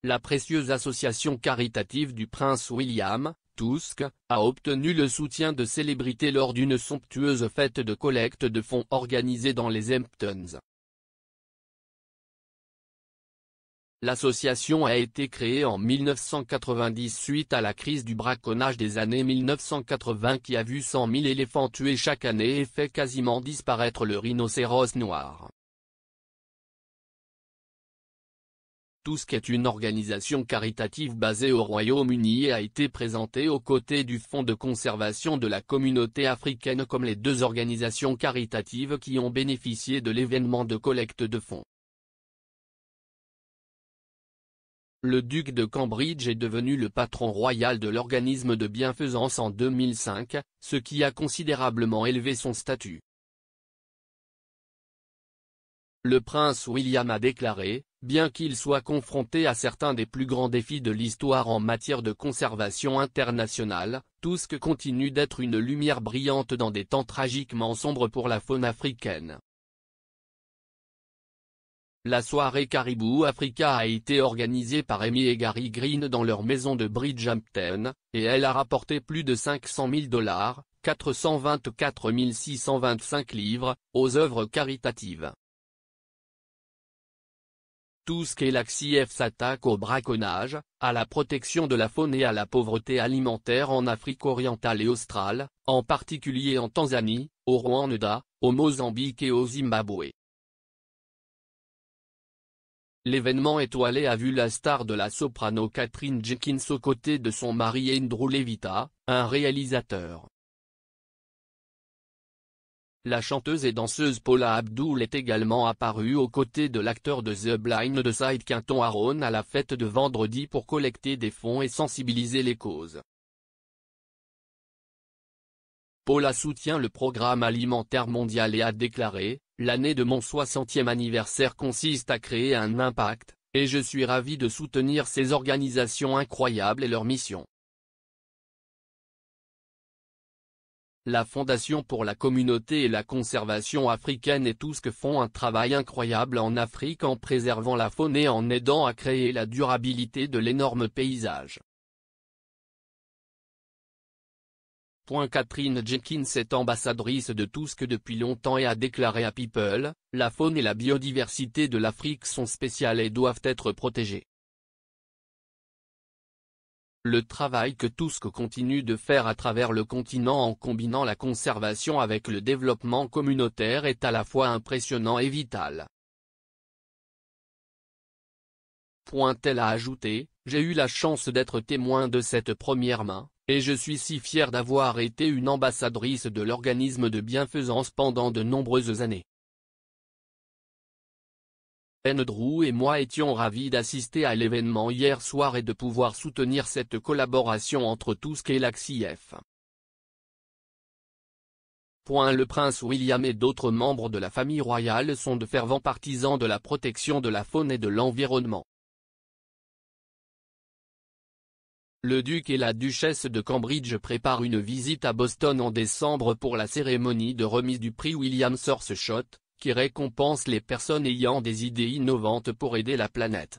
la précieuse association caritative du prince William, Tusk, a obtenu le soutien de célébrités lors d'une somptueuse fête de collecte de fonds organisée dans les Hamptons. L'association a été créée en 1990 suite à la crise du braconnage des années 1980 qui a vu 100 000 éléphants tués chaque année et fait quasiment disparaître le rhinocéros noir. Tusk est une organisation caritative basée au Royaume-Uni et a été présentée aux côtés du Fonds de conservation de la communauté africaine comme les deux organisations caritatives qui ont bénéficié de l'événement de collecte de fonds. Le duc de Cambridge est devenu le patron royal de l'organisme de bienfaisance en 2005, ce qui a considérablement élevé son statut. Le prince William a déclaré, bien qu'il soit confronté à certains des plus grands défis de l'histoire en matière de conservation internationale, Tusk continue d'être une lumière brillante dans des temps tragiquement sombres pour la faune africaine. La soirée Caribou Africa a été organisée par Amy et Gary Green dans leur maison de Bridgehampton, et elle a rapporté plus de 500 000 $, 424 625 livres, aux œuvres caritatives. Tusk et l'ACF s'attaquent au braconnage, à la protection de la faune et à la pauvreté alimentaire en Afrique orientale et australe, en particulier en Tanzanie, au Rwanda, au Mozambique et au Zimbabwe. L'événement étoilé a vu la star de la soprano Catherine Jenkins aux côtés de son mari Andrew Levita, un réalisateur. La chanteuse et danseuse Paula Abdul est également apparue aux côtés de l'acteur de The Blind Side Quinton Aaron à la fête de vendredi pour collecter des fonds et sensibiliser les causes. Paula soutient le programme alimentaire mondial et a déclaré, « L'année de mon 60e anniversaire consiste à créer un impact, et je suis ravie de soutenir ces organisations incroyables et leur mission. » La Fondation pour la communauté et la conservation africaine et Tusk font un travail incroyable en Afrique en préservant la faune et en aidant à créer la durabilité de l'énorme paysage. Catherine Jenkins est ambassadrice de Tusk depuis longtemps et a déclaré à People, « La faune et la biodiversité de l'Afrique sont spéciales et doivent être protégées. » Le travail que Tusk continue de faire à travers le continent en combinant la conservation avec le développement communautaire est à la fois impressionnant et vital. Elle a ajouté, « J'ai eu la chance d'être témoin de cette première main, et je suis si fier d'avoir été une ambassadrice de l'organisme de bienfaisance pendant de nombreuses années. Andrew et moi étions ravis d'assister à l'événement hier soir et de pouvoir soutenir cette collaboration entre Tusk et l'ACF. » Le prince William et d'autres membres de la famille royale sont de fervents partisans de la protection de la faune et de l'environnement. Le duc et la duchesse de Cambridge préparent une visite à Boston en décembre pour la cérémonie de remise du prix William Source Shot, qui récompense les personnes ayant des idées innovantes pour aider la planète.